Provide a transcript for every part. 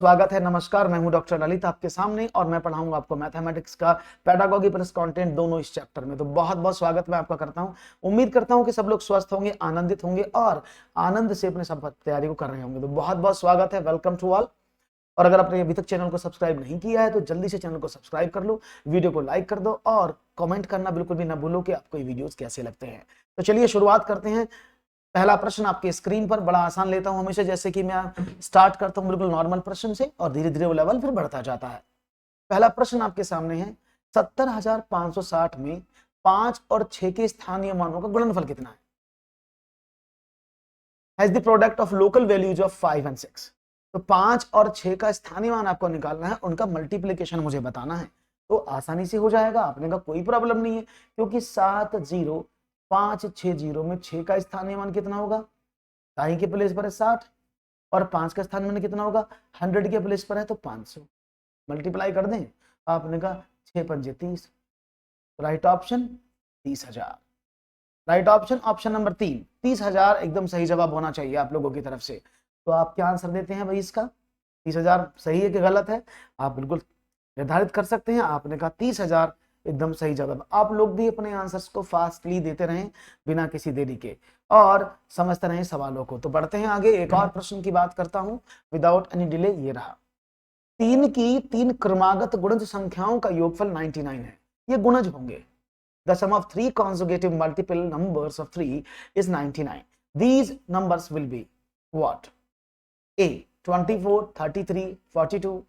स्वागत है। नमस्कार, मैं हूं डॉक्टर ललित आपके सामने और मैं पढ़ाऊंगा आपको मैथमेटिक्स का पेडागोगी प्लस कंटेंट दोनों इस चैप्टर में। तो बहुत बहुत स्वागत मैं आपका करता हूं। उम्मीद करता हूं कि सब लोग स्वस्थ होंगे, आनंदित होंगे और आनंद से अपने सब तैयारी को कर रहे होंगे। तो बहुत बहुत स्वागत है, वेलकम टू ऑल। और अगर आपने अभी तक चैनल को सब्सक्राइब नहीं किया है तो जल्दी से चैनल को सब्सक्राइब कर लो, वीडियो को लाइक कर दो और कमेंट करना बिल्कुल भी ना भूलो कि आपको ये वीडियोस कैसे लगते हैं। तो चलिए शुरुआत करते हैं। पहला प्रश्न आपके स्क्रीन पर, बड़ा आसान लेता हूं हमेशा, जैसे कि मैं स्टार्ट करता हूं बिल्कुल नॉर्मल प्रश्न से और धीरे धीरे वो लेवल फिर बढ़ता जाता है। पहला प्रश्न आपके सामने है, 70,560 में 5 और 6 के स्थानीय मानों का गुणनफल कितना है? Has the product of local values of 5 and 6। तो 5 और 6 का स्थानीय मान आपको निकालना है, उनका मल्टीप्लीकेशन मुझे बताना है। तो आसानी से हो जाएगा, आपने का कोई प्रॉब्लम नहीं है, क्योंकि 70560 में 6 का स्थानीय मान कितना होगा? दाई के प्लेस पर है 60 और 5 का स्थान में कितना होगा? 100 के प्लेस पर है तो 500। मल्टीप्लाई कर दें, आपने कहा 6 पंजे 30, right option 30,000। Right option, option number 3, 30,000 एकदम सही जवाब होना चाहिए आप लोगों की तरफ से। तो आप क्या आंसर देते हैं भाई इसका? 30,000 सही है कि गलत है? आप बिल्कुल निर्धारित कर सकते हैं। आपने कहा 30,000 एकदम सही जवाब। आप लोग भी अपने आंसर्स को फास्टली देते रहें बिना किसी देरी के और समझते रहें सवालों को। तो बढ़ते हैं आगे, एक और प्रश्न की बात करता हूं विदाउट एनी डिले। ये रहा, 3 की 3 क्रमागत गुणज संख्याओं का योगफल 99 है। ये गुणज होंगे। The sum of 3 consecutive multiple numbers of 3 is 99. These numbers will be what? A 24, 33, 42,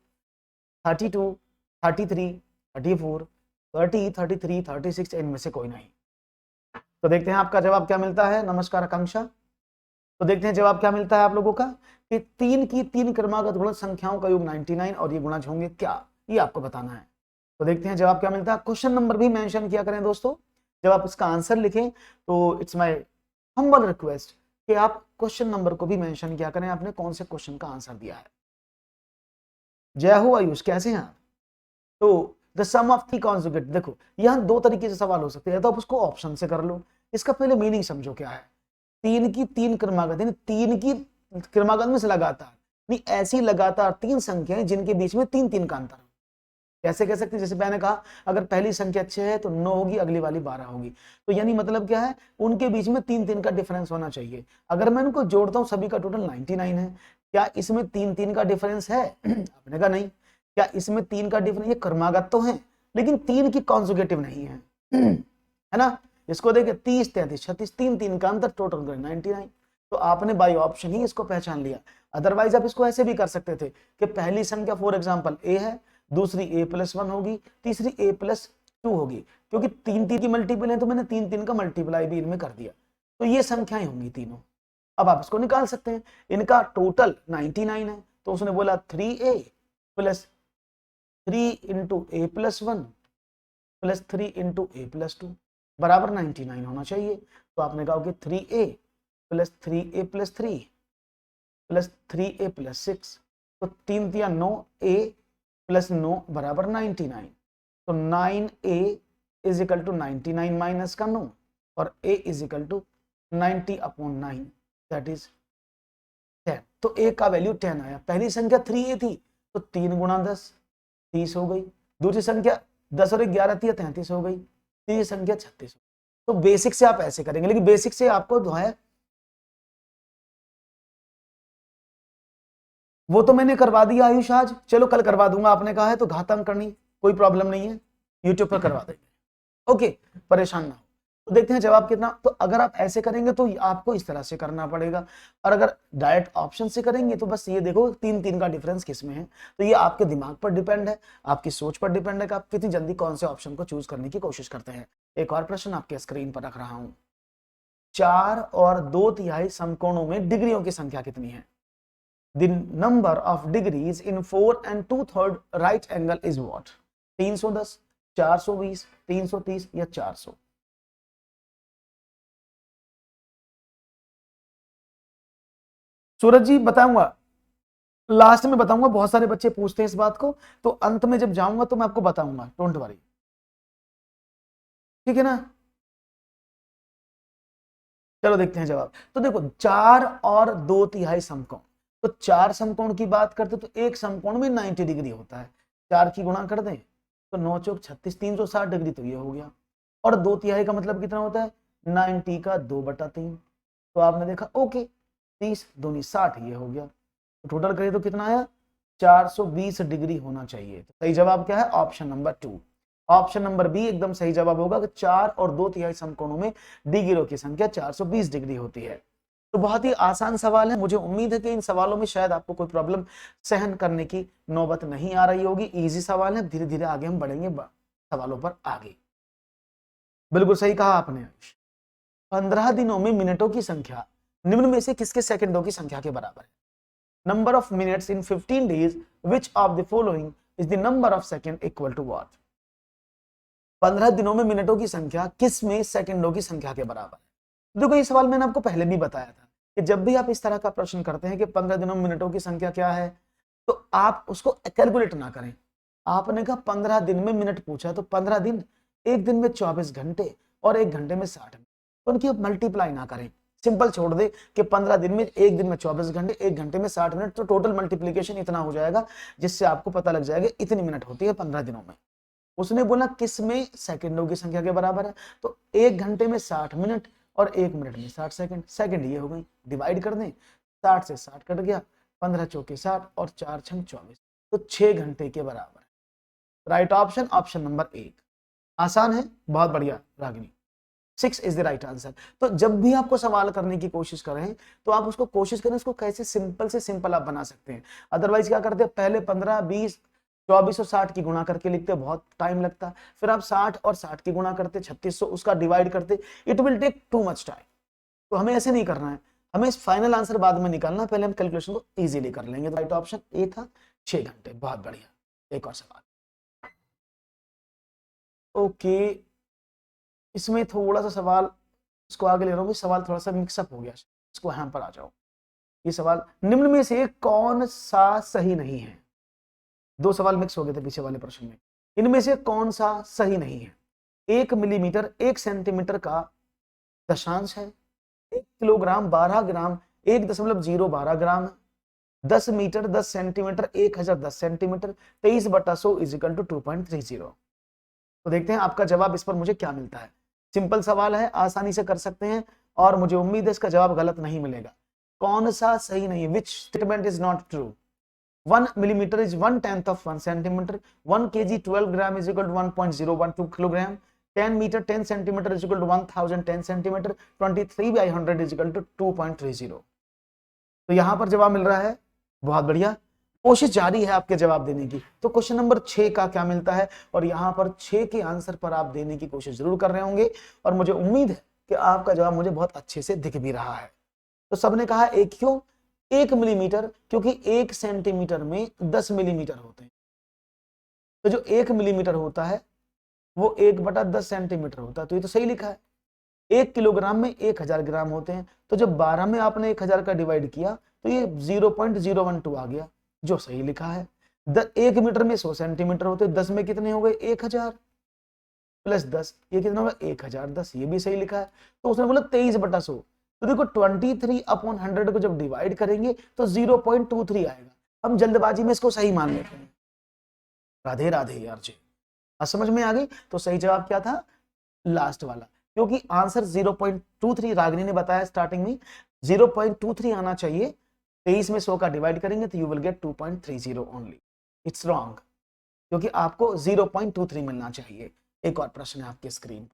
32, 33, 34, 30, 33, 36, इनमें से कोई नहीं। तो देखते हैं आपका जवाब क्या मिलता है। नमस्कार आकांक्षा। तो देखते हैं जवाब क्या मिलता है आप लोगों का कि 3 की 3 क्रमागत गुणज संख्याओं का योग 99 और ये गुणज होंगे क्या, ये आपको बताना है। तो देखते हैं जवाब क्या मिलता है। क्वेश्चन नंबर भी मेंशन किया करें दोस्तों, जब आप इसका आंसर लिखें तो इट्स माय हम्बल रिक्वेस्ट कि आप क्वेश्चन नंबर को भी मेंशन किया करें, आपने कौन से क्वेश्चन का आंसर दिया है। जय हो आयुष, कैसे हैं आप? तो द सम ऑफ 3 कॉन्जुगेट, देखो यहां 2 तरीके से सवाल हो सकते हैं, तो आप उसको ऑप्शन से कर लो। इसका पहले मीनिंग समझो क्या है। 3 की 3 क्रमागत, यानी 3 की क्रमागत में से लगातार, नहीं ऐसी लगातार 3 संख्याएं जिनके बीच में 3 का अंतर। कैसे कह सकते हैं? जैसे मैंने कहा, अगर पहली संख्या 6 है तो 9 होगी, अगली वाली 12 होगी। तो यानी मतलब क्या है, उनके बीच में 3 का डिफरेंस होना चाहिए। अगर मैं उनको जोड़ता हूं, सभी का टोटल 99 है, क्या इसमें 3 का डिफरेंस है? आपने कहा नहीं। क्या इसमें 3 का डिफरेंस? ये क्रमागत तो है लेकिन 3 की कॉन्जुगेटिव नहीं है, है ना। इसको देखिए 30, 33, 36, 3 का अंतर, टोटल 99। तो आपने बाई ऑप्शन ही इसको पहचान लिया। अदरवाइज आप इसको ऐसे भी कर सकते थे कि पहली संख्या फॉर एग्जांपल ए है, दूसरी a+1 होगी, तीसरी a+2 होगी। क्योंकि 3 की मल्टीपल है तो मैंने 3 का मल्टीप्लाई भी इनमें कर दिया। तो ये संख्याएं होंगी तीनों। अब आप इसको निकाल सकते हैं, इनका टोटल 99 है तो उसने बोला 3a plus 3 into a+1 plus 3 into a+2 बराबर 99 होना चाहिए। तो आपने कहा कि 3a plus 3a+3 plus 3a+6, तो 3 दिया 9, a प्लस 9 बराबर 99। तो 9a is equal to 99 minus का 9 और a is equal to 90/9, that is 10। तो a का वैल्यू 10 आया। पहली संख्या 3a थी तो 3 गुणा 10 30 हो गई। दूसरी संख्या 10 और 11 थी 33 हो गई। तीसरी संख्या 36। तो बेसिक से आप ऐसे करेंगे, लेकिन बेसिक से आपको जो है वो तो मैंने करवा दिया आयुष आज, चलो कल करवा दूंगा। आपने कहा है तो घातांक करनी कोई प्रॉब्लम नहीं है, यूट्यूब पर करवा देंगे। ओके, परेशान ना हो। तो देखते हैं जवाब कितना। तो अगर आप ऐसे करेंगे तो आपको इस तरह से करना पड़ेगा, और अगर डायरेक्ट ऑप्शन से करेंगे तो बस ये देखो 3 का डिफरेंस किस में है। तो ये आपके दिमाग पर डिपेंड है, आपकी सोच पर डिपेंड है कि आप कितनी जल्दी कौन से ऑप्शन को चूज करने की कोशिश करते हैं। एक और प्रश्न आपके स्क्रीन पर रख रहा हूं, 4 और 2/3 समकोणों में डिग्रियों की संख्या कितनी है? The number of degrees in 4 and 2/3 right angle is what? 310, 420, 330 या 400? सूरज जी बताऊंगा, लास्ट में बताऊंगा। बहुत सारे बच्चे पूछते हैं इस बात को, तो अंत में जब जाऊंगा तो मैं आपको बताऊंगा, डोंट वरी, ठीक है ना। चलो देखते हैं जवाब। तो देखो 4 और 2/3 समकोण, तो 4 समकोण की बात करते तो एक समकोण में 90 डिग्री होता है, 4 की गुणा कर दें तो 9 चौक 36, 360 डिग्री, तो ये हो गया। और 2/3 का मतलब कितना होता है, 90 का 2/3। तो आपने देखा ओके, 30 दूनी 60, ये हो गया। तो टोटल करें तो कितना आया, 420 डिग्री होना चाहिए। तो सही जवाब क्या है, option number 2। Option number B एकदम सही जवाब होगा कि 4 और 2/3 समकोणों में डिग्रियों की संख्या 420 डिग्री होती है। तो बहुत ही आसान सवाल है, मुझे उम्मीद है कि इन सवालों में शायद आपको कोई प्रॉब्लम सहन करने की नौबत नहीं आ रही होगी। इजी सवाल है, धीरे धीरे आगे हम बढ़ेंगे सवालों पर आगे। बिल्कुल सही कहा आपने। 15 दिनों में मिनटों की संख्या निम्न में से किसके सेकंडों की संख्या के बराबर है? Number of minutes in 15 days, which of the following is the number of second equal to what? 15 दिनों में मिनटों की संख्या किस में सेकंडों की संख्या के बराबर है? देखो ये सवाल मैंने आपको पहले भी बताया था कि जब भी आप इस तरह का प्रश्न करते हैं कि 15 दिनों में मिनटों की संख्या क्या है, तो आप उसको कैलकुलेट ना करें। आपने कहा 15 दिन में मिनट पूछा, तो 15 दिन, एक दिन में 24 घंटे और एक घंटे में 60 मिनट, तो उनकी मल्टीप्लाई ना करें, सिंपल छोड़ दे कि 15 दिन में, एक दिन में 24 घंटे, एक घंटे में 60 मिनट, तो टोटल मल्टीप्लीकेशन इतना हो जाएगा, जिससे आपको पता लग जाएगा इतनी मिनट होती है 15 दिनों में। उसने बोला किस में सेकंडों की संख्या के बराबर है, तो एक घंटे में 60 मिनट और एक मिनट में 60 सेकंड। सेकंड ये हो गई, डिवाइड कर दें, 60 से 60 कट गया, 15 चौके 60 और 4 छंग 24, तो 6 घंटे के बराबर है। Right option, option number 1। आसान है, बहुत बढ़िया Ragini, 6 is the right answer. तो जब भी आपको सवाल करने की कोशिश करें तो आप उसको कोशिश करें उसको कैसे सिंपल से सिंपल आप बना सकते हैं। अदरवाइज क्या करते हैं, पहले 15, 20, 24 और 60 की गुणा करके लिखते, बहुत टाइम लगता, फिर आप 60 और 60 की गुणा करते, 3600 उसका डिवाइड करते, it will take too much time. तो हमें ऐसे नहीं करना है, हमें इस फाइनल आंसर बाद में निकालना, पहले हम कैलकुलेशन को इजीली कर लेंगे। राइट ऑप्शन ए था, 6 घंटे। बहुत बढ़िया, एक और सवाल। ओके, इसमें थोड़ा सा सवाल, इसको आगे ले रहा हूँ, सवाल थोड़ा सा मिक्सअप हो गया, इसको यहाँ पर आ जाओ। ये सवाल, निम्न में से कौन सा सही नहीं है? दो सवाल मिक्स हो गए थे पीछे वाले प्रश्न में। इनमें से कौन सा सही नहीं है? 1 मिलीमीटर 1 सेंटीमीटर का दशांश है, 1 किलोग्राम 12 ग्राम 1.012 ग्राम है, 10 metre 10 centimetre 1010 centimetre, 23/100 is equal to 2.30। तो देखते हैं आपका जवाब इस पर मुझे क्या मिलता है। सिंपल सवाल है, आसानी से कर सकते हैं, और मुझे उम्मीद है इसका जवाब गलत नहीं मिलेगा। कौन सा सही नहीं है? Which statement is not true? 1 millimetre is 1/10 of 1 centimetre, 1 kg 12 gram is equal to 1.012 kilogram, 10 metre 10 centimetre is equal to 1010 centimetre, 23/100 is equal to 2.30। तो यहां पर जवाब मिल रहा है, बहुत बढ़िया, कोशिश जारी है आपके जवाब देने की। तो क्वेश्चन नंबर 6 का क्या मिलता है, और यहां पर 6 के आंसर पर आप देने की कोशिश जरूर कर रहे होंगे, और मुझे उम्मीद है कि आपका जवाब मुझे बहुत अच्छे से दिख भी रहा है। तो सबने कहा एक, क्यों 1 मिलीमीटर? क्योंकि 1 सेंटीमीटर में 10 मिलीमीटर होते हैं, तो जो 1 मिलीमीटर होता है वो 1/10 सेंटीमीटर होता है, तो ये तो सही लिखा है। 1 किलोग्राम में 1000 ग्राम होते हैं, तो जब 12 में आपने 1000 का डिवाइड किया तो ये 0.012 आ गया, जो सही लिखा है। 1 मीटर में 100 सेंटीमीटर होते हैं, 10 में कितने हो गए, 1000 प्लस 10, ये कितना होगा 1010, ये भी सही लिखा है। तो उसने बोला 23/100, तो देखो 23/100 को जब डिवाइड करेंगे तो 0.23 आएगा। हम जल्दबाजी में इसको सही मान लेते हैं। राधे राधे यार जी, समझ में आ गई? तो सही जवाब क्या था, लास्ट वाला, क्योंकि आंसर 0.23 रागिनी ने बताया स्टार्टिंग में 0.23 आना चाहिए। 23 में 100 का डिवाइड करेंगे तो you will get 2.30 only. It's wrong, क्योंकि आपको 0.23 मिलना चाहिए। एक और प्रश्न है आपके स्क्रीन।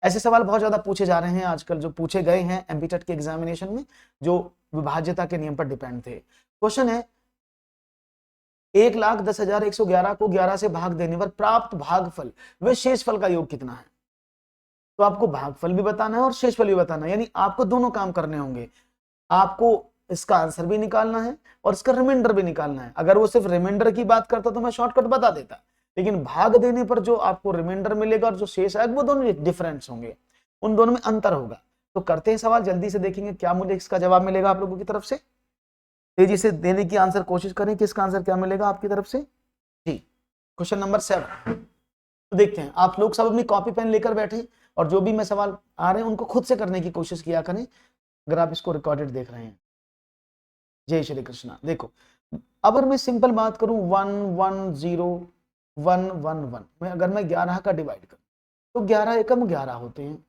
ऐसे सवाल बहुत ज्यादा पूछे जा रहे हैं आजकल, जो पूछे गए हैं एमपीटेट के एग्जामिनेशन में, जो विभाज्यता के नियम पर डिपेंड थे। क्वेश्चन है, 1,10,111 को 11 से भाग देने पर प्राप्त भागफल व शेषफल का योग कितना है? तो आपको भागफल भी बताना है और शेषफल भी बताना है, यानी आपको दोनों काम करने होंगे। आपको इसका आंसर भी निकालना है और इसका रिमाइंडर भी निकालना है। अगर वो सिर्फ रिमाइंडर की बात करता तो मैं शॉर्टकट बता देता, लेकिन भाग देने पर जो आपको रिमाइंडर मिलेगा और जो शेष आएगा वो दोनों डिफरेंस होंगे, उन दोनों में अंतर होगा। तो करते हैं सवाल, जल्दी से देखेंगे क्या मुझे इसका जवाब मिलेगा आप लोगों की तरफ से। तेजी से देने की आंसर कोशिश करें कि इसका आंसर क्या मिलेगा आपकी तरफ से जी। क्वेश्चन नंबर 7, तो देखते हैं, आप लोग सब अपनी कॉपी पेन लेकर बैठे, और जो भी मैं सवाल आ रहे हैं उनको खुद से करने की कोशिश किया करें, अगर आप इसको रिकॉर्डेड देख रहे हैं। जय श्री कृष्णा। देखो अगर मैं सिंपल बात करूं 1 1 0 1 1 1 में अगर मैं 11 का डिवाइड करूं तो 11 एकम 11 होते हैं।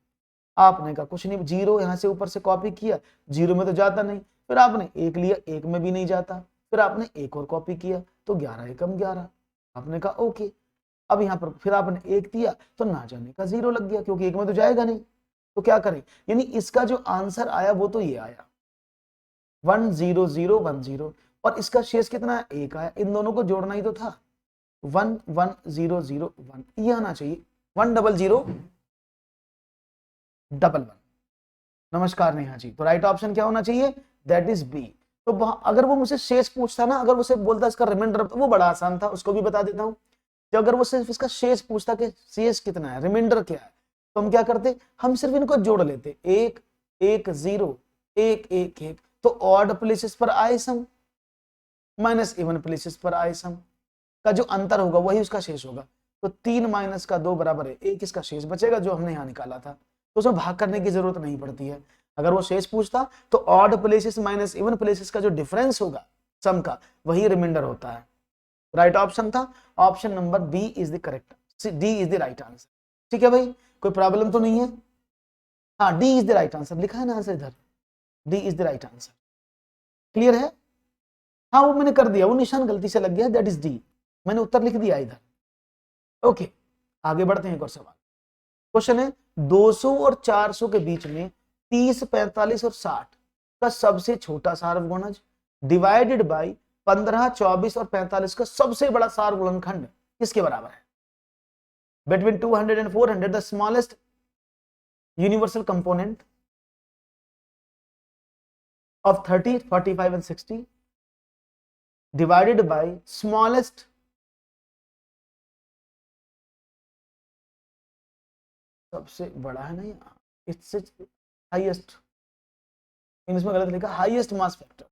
आपने कहा कुछ नहीं, जीरो यहां से ऊपर से कॉपी किया, जीरो में तो जाता नहीं, फिर आपने एक लिया, एक में भी नहीं जाता, फिर आपने एक और कॉपी किया तो 11 एकम 11। आपने कहा ओके, अब यहाँ पर फिर आपने एक दिया तो ना जाने का जीरो लग गया, क्योंकि एक में तो जाएगा नहीं। तो क्या करें, यानी इसका जो आंसर आया वो तो ये आया 1 0 0 1 0, और इसका शेष कितना है, एक आया। इन दोनों को जोड़ना ही तो था, 1 1 0 0 1, ये आना चाहिए 1 0 0 1 1। नमस्कार नेहा जी, तो राइट ऑप्शन क्या होना चाहिए, दैट इज बी। तो अगर वो मुझसे शेष पूछता ना, अगर उसे बोलता इसका रिमाइंडर, वो बड़ा आसान था, उसको भी बता देता हूं। जो अगर वो सिर्फ इसका शेष पूछता कि शेष कितना है, रिमाइंडर क्या है, तो हम क्या करते, हम सिर्फ इनको जोड़ लेते, 1 1 0 1 1 1, तो ऑड प्लेसेस पर आए सम माइनस इवन प्लेसेस पर आए सम का जो अंतर होगा वही उसका शेष होगा। तो 3 माइनस का 2 बराबर है 1, इसका शेष बचेगा जो हमने यहाँ निकाला था। तो उसमें भाग करने की जरूरत नहीं पड़ती है। अगर वो शेष पूछता तो odd places minus even places का जो डिफरेंस होगा सम का, वही रिमाइंडर होता है। राइट ऑप्शन था option number B is the correct, D is the right answer. ठीक है भाई, कोई प्रॉब्लम तो नहीं है? हाँ, D is the right answer लिखा है ना आंसर इधर, D is the right answer. Clear है? हाँ वो मैंने कर दिया, वो निशान गलती से लग गया, दैट इज डी, मैंने उत्तर लिख दिया इधर। ओके, आगे बढ़ते हैं एक और सवाल। क्वेश्चन है 200 और 400 के बीच में 30 45 और 60 का सबसे छोटा सार्वगुणज डिवाइडेड बाय 15 24 और 45 का सबसे बड़ा सार्वगुणनखंड किसके बराबर है? Between 200 and 400 the smallest universal component of 30 45 and 60 divided by smallest सबसे बड़ा है नहीं, इससे हाईएस्ट, इंग्लिश में गलत लिखा, हाईएस्ट मास फैक्टर।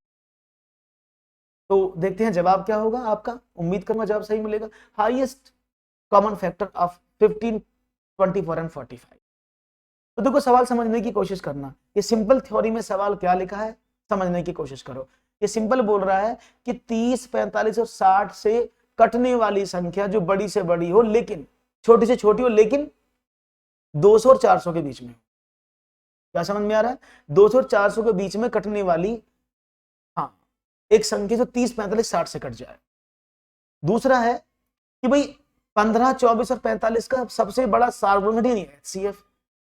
तो देखते हैं जवाब क्या होगा आपका, उम्मीद करूंगा जवाब सही मिलेगा। Highest common factor of 15 24 and 45। तो देखो सवाल समझने की कोशिश करना, ये सिंपल थ्योरी में सवाल क्या लिखा है समझने की कोशिश करो। ये सिंपल बोल रहा है कि 30 45 और 60 से कटने वाली संख्या जो बड़ी से बड़ी हो लेकिन छोटी से छोटी हो, लेकिन 200 और 400 के बीच में। क्या समझ में आ रहा है? 200 और 400 के बीच में कटने वाली हाँ एक संख्या जो 30 45 60 से कट जाए। दूसरा है कि भाई 15 24 और 45 का सबसे बड़ा सार्वगुणज नहीं है HCF,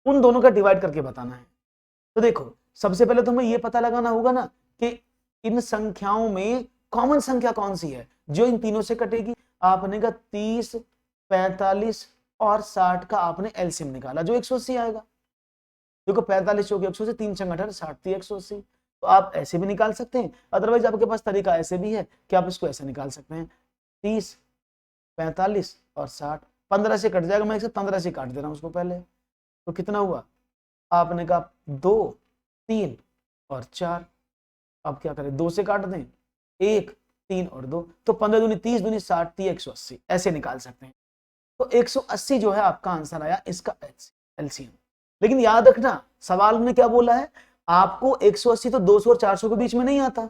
उन दोनों का डिवाइड करके बताना है। तो देखो सबसे पहले तो हमें यह पता लगाना होगा ना कि इन संख्याओं में कॉमन संख्या कौन सी है जो इन तीनों से कटेगी। आपने कहा 30 45 और 60 का आपने एलसीएम निकाला जो 180 आएगा। देखो 45 हो गया 180, 3 छंग 18, 60 180। तो आप ऐसे भी निकाल सकते हैं, अदरवाइज आपके पास तरीका ऐसे भी है कि आप इसको ऐसे निकाल सकते हैं 30 45 और 60, 15 से कट जाएगा, मैं 115 से काट दे रहा हूं उसको पहले। तो कितना हुआ, आपने कहा 2 3 और 4। अब क्या करें, 2 से काट दें, 1 3 और 2, तो 15 दूनी 30 दूनी 60 30 180, ऐसे निकाल सकते हैं। तो 180 जो है आपका आंसर आया इसका एलसीएम। लेकिन याद रखना सवाल में क्या बोला है, आपको 180 तो 200 और 400 के बीच में नहीं आता।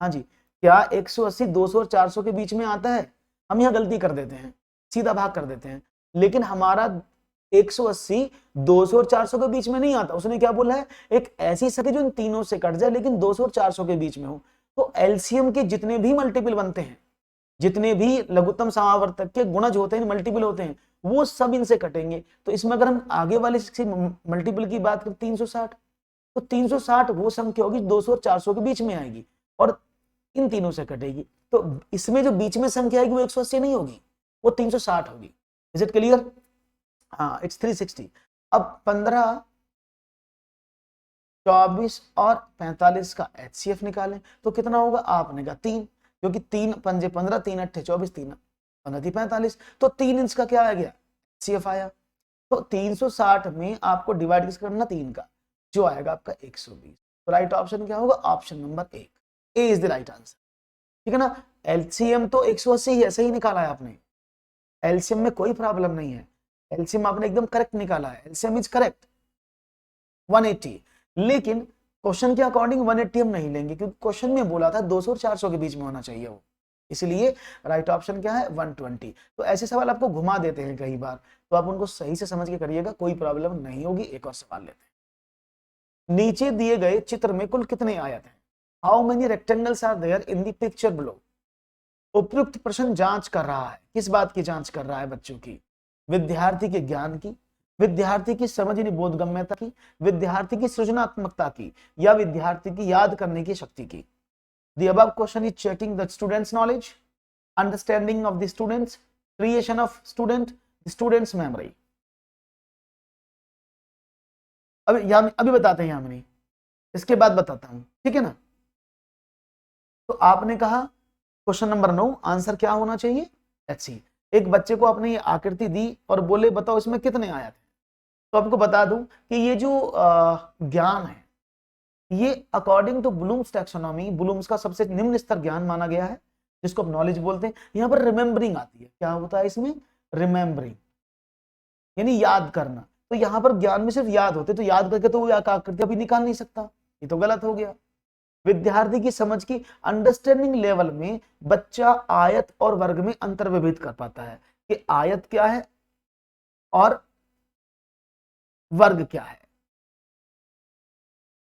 हाँ जी, क्या 180 200 और 400 के बीच में आता है? हम यहाँ गलती कर देते हैं, सीधा भाग कर देते हैं, लेकिन हमारा 180 200 और 400 के बीच में नहीं आता। उसने क्या बोला है, एक ऐसी संख्या जो इन तीनों से कट जाए लेकिन 200 और 400 के बीच में हो। तो एलसीएम के जितने भी मल्टीपल बनते हैं, जितने भी लघुत्तम समावर्तक के गुणज होते हैं, मल्टीपल होते हैं, वो सब इनसे कटेंगे। तो इसमें अगर हम आगे वाले मल्टीपल की बात करें 360, तो 360 वो संख्या होगी 200 और 400 के बीच में आएगी और इन तीनों से कटेगी। तो इसमें जो बीच में संख्या आएगी वो 180 नहीं होगी, वो 360 होगी। Is it clear? हाँ, इट्स 360। अब 15 24 और 45 का HCF निकालें तो कितना होगा, आपने कहा 3, क्योंकि 3 पंजे 15 3 अट्ठे 24 3 15 45, तो 3 इंच का क्या आ गया, HCF आया। तो 360 में आपको डिवाइड किस करना, 3 का, जो आएगा आपका 120। तो राइट ऑप्शन क्या होगा, option number A, A is the right answer. ठीक है ना, एलसीएम तो 180 ही ऐसे ही निकाला है आपने, एलसीएम में कोई प्रॉब्लम नहीं है, एलसीएम आपने एकदम करेक्ट निकाला है, एलसीएम इज करेक्ट 180। लेकिन क्वेश्चन के अकॉर्डिंग 180 हम नहीं लेंगे, क्योंकि क्वेश्चन में बोला था 200 और 400 के बीच में होना चाहिए वो, इसलिए राइट ऑप्शन क्या है 120। तो ऐसे सवाल आपको घुमा देते हैं कई बार, तो आप उनको सही से समझ के करिएगा, कोई प्रॉब्लम नहीं होगी। एक और सवाल लेते हैं। नीचे दिए गए चित्र में कुल कितने आयत हैं? How many rectangles are there in the picture below? उपयुक्त प्रश्न जांच कर रहा है, किस बात की जांच कर रहा है? बच्चों की, विद्यार्थी के ज्ञान की, विद्यार्थी की समझ यानी बोधगम्यता की, विद्यार्थी की सृजनात्मकता की, या विद्यार्थी की याद करने की शक्ति की। The above question is checking the student's knowledge, understanding of the students, creation of student, the student's memory. अभी बताते हैं यामिनी, इसके बाद बताता हूं, ठीक है ना। तो आपने कहा क्वेश्चन नंबर 9 आंसर क्या होना चाहिए? Let's see. एक बच्चे को आपने ये आकृति दी और बोले बताओ इसमें कितने आयत हैं। तो आपको बता दूं कि ये जो ज्ञान है, ये according to Bloom's taxonomy, Bloom's का सबसे निम्न स्तर ज्ञान माना गया है, जिसको आप नॉलेज बोलते हैं। यहाँ पर रिमेम्बरिंग आती है, क्या होता है इसमें? रिमेम्बरिंग यानी याद करना। तो यहाँ पर ज्ञान में सिर्फ याद होते, तो याद करके तो वो आकृति अभी निकाल नहीं सकता, ये तो गलत हो गया। विद्यार्थी की समझ की अंडरस्टैंडिंग लेवल में बच्चा आयत और वर्ग में अंतर विभेद कर पाता है कि आयत क्या है और वर्ग क्या है,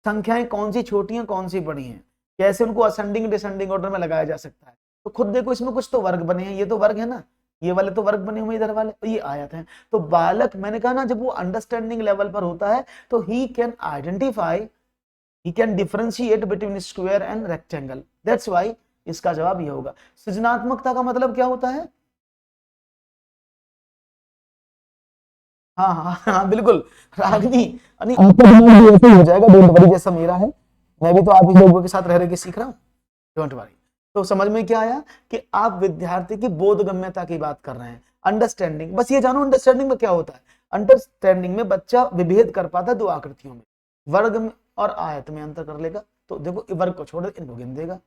संख्याएं कौन सी छोटी हैं कौन सी बड़ी हैं, कैसे उनको असेंडिंग डिसेंडिंग ऑर्डर में लगाया जा सकता है। तो खुद देखो इसमें कुछ तो वर्ग बने हैं, ये तो वर्ग है ना, ये वाले तो वर्ग बने हुए इधर वाले, तो ये आयत हैं। तो बालक, मैंने कहा ना, जब वो अंडरस्टैंडिंग लेवल पर होता है तो he can identify, he can differentiate between square and rectangle, that's why इसका जवाब ये होगा। सृजनात्मकता का मतलब क्या होता है? हाँ हाँ हाँ बिल्कुल रागनी, आपका दिमाग भी ऐसे ही हो जाएगा, डोंट वरी, जैसा मेरा है, मैं भी तो आप ही लोगों के साथ रह के सीख रहा हूँ, डोंट वरी। तो समझ में क्या आया कि आप विद्यार्थी की बोधगम्यता की बात कर रहे हैं, अंडरस्टैंडिंग, बस ये जानो अंडरस्टैंडिंग में क्या होता है। अंडरस्टैंडिंग में बच्चा विभेद कर पाता है दो आकृतियों में, वर्ग में और आयत में अंतर कर लेगा, तो देखो वर्ग को छोड़ इनको गिन देगा।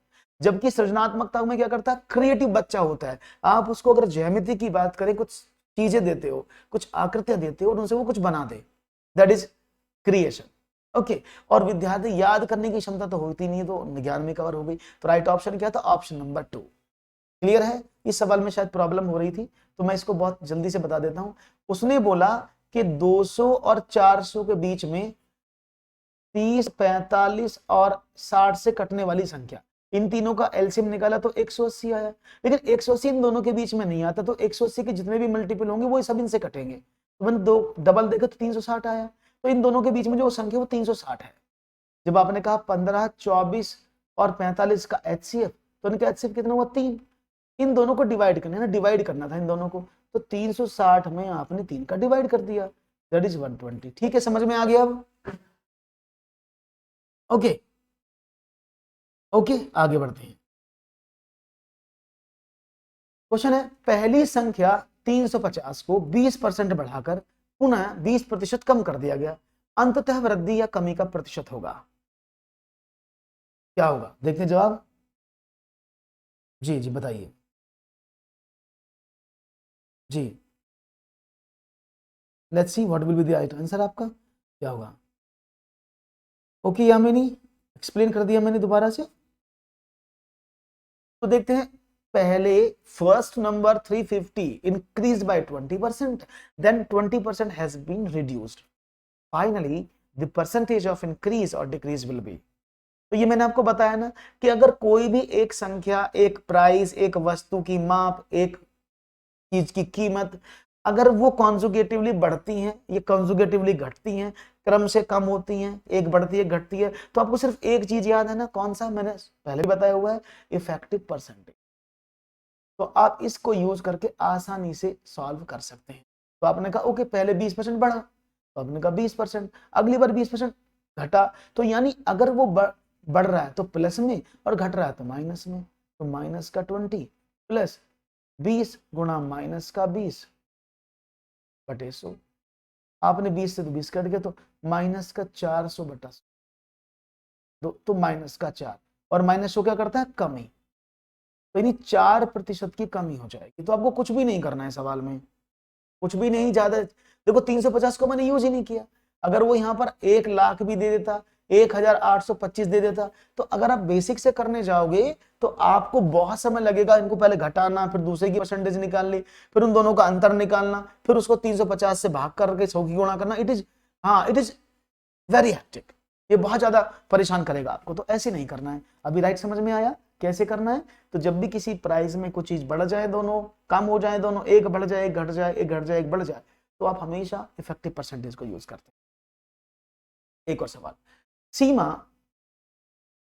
जबकि सृजनात्मकता में क्या करता है, क्रिएटिव बच्चा होता है, आप उसको अगर ज्यामिति की बात करें, कुछ चीजें देते हो, कुछ आकृतियां देते हो और उनसे वो कुछ बना दे, दैट इज क्रिएशन। ओके, और विद्यार्थी याद करने की क्षमता तो होती नहीं है, तो ज्ञान में कवर हो गई। तो राइट ऑप्शन क्या था? Option number 2। क्लियर है? इस सवाल में शायद प्रॉब्लम हो रही थी, तो मैं इसको बहुत जल्दी से बता देता हूं। उसने बोला कि 200 और 400 के बीच में 30, 45 और 60 से कटने वाली संख्या, इन तीनों का एलसीएम निकाला तो 180 आया। लेकिन 180 इन दोनों के बीच में नहीं आता, तो 180 के जितने भी मल्टीपल होंगे वो सब इनसे कटेंगे, तो मैंने दो डबल देखा तो 360 आया। तो इन दोनों के बीच में जो संख्या वो 360 है। जब आपने कहा 15, 24 और 45 का एचसीएफ, तो इनका एचसीएफ कितना हुआ? 3। इन दोनों को डिवाइड करना है ना, डिवाइड करना था इन दोनों को, तो 360 में आपने 3 का डिवाइड कर दिया, दैट इज 120। ठीक है, समझ में आ गया अब? ओके ओके, आगे बढ़ते हैं। क्वेश्चन है, पहली संख्या 350 को 20% बढ़ाकर पुनः 20% कम कर दिया गया, अंततः वृद्धि या कमी का प्रतिशत होगा, क्या होगा? देखते हैं जवाब। जी जी बताइए जी। Let's see what will be the right answer, आपका क्या होगा? ओके यामिनी, एक्सप्लेन कर दिया मैंने दोबारा से। तो देखते हैं, पहले first number 350 increase by 20%, then 20% has been reduced, finally the percentage of increase और डिक्रीज विल बी। तो ये मैंने आपको बताया ना कि अगर कोई भी एक संख्या, एक प्राइस, एक वस्तु की माप, एक चीज की कीमत, अगर वो कॉन्जुगेटिवली बढ़ती हैं, ये कॉन्जुगेटिवली घटती हैं, क्रम से कम होती हैं, एक बढ़ती है घटती है, तो आपको सिर्फ एक चीज याद है ना, कौन सा? मैंने पहले भी बताया हुआ है, इफेक्टिव परसेंटेज। तो आप इसको यूज करके आसानी से सॉल्व कर सकते हैं। तो आपने कहा ओके पहले 20% बढ़ा, तो आपने कहा 20%, अगली बार 20% घटा, तो यानी अगर वो बढ़ रहा है तो प्लस में और घट रहा है तो माइनस में, तो माइनस का 20 प्लस 20 गुणा माइनस का 20 बटे 100। आपने 20 से तो 20 कट गया, तो माइनस का 400 बटा 100, तो माइनस का 4, और माइनस 100 क्या करता है? कमी, तो यानी 4% की कमी हो जाएगी। तो आपको कुछ भी नहीं करना है सवाल में, कुछ भी नहीं, ज्यादा। देखो 350 को मैंने यूज ही नहीं किया, अगर वो यहाँ पर 1 लाख भी दे देता 1825 दे देता। तो अगर आप बेसिक से करने जाओगे तो आपको बहुत समय लगेगा इनको पहले घटाना, फिर दूसरे की परसेंटेज निकालनी, फिर उन दोनों का अंतर निकालना, फिर उसको 350 से भाग करके 100 की गुणा करना। It is very hectic. ये बहुत ज्यादा परेशान करेगा आपको, तो ऐसे नहीं करना है। अभी राइट समझ में आया कैसे करना है? तो जब भी किसी प्राइस में कोई चीज बढ़ जाए, दोनों कम हो जाए, दोनों एक बढ़ जाए एक घट जाए, एक घट जाए एक बढ़ जाए, तो आप हमेशा इफेक्टिव परसेंटेज को यूज करते हैं। एक और सवाल, सीमा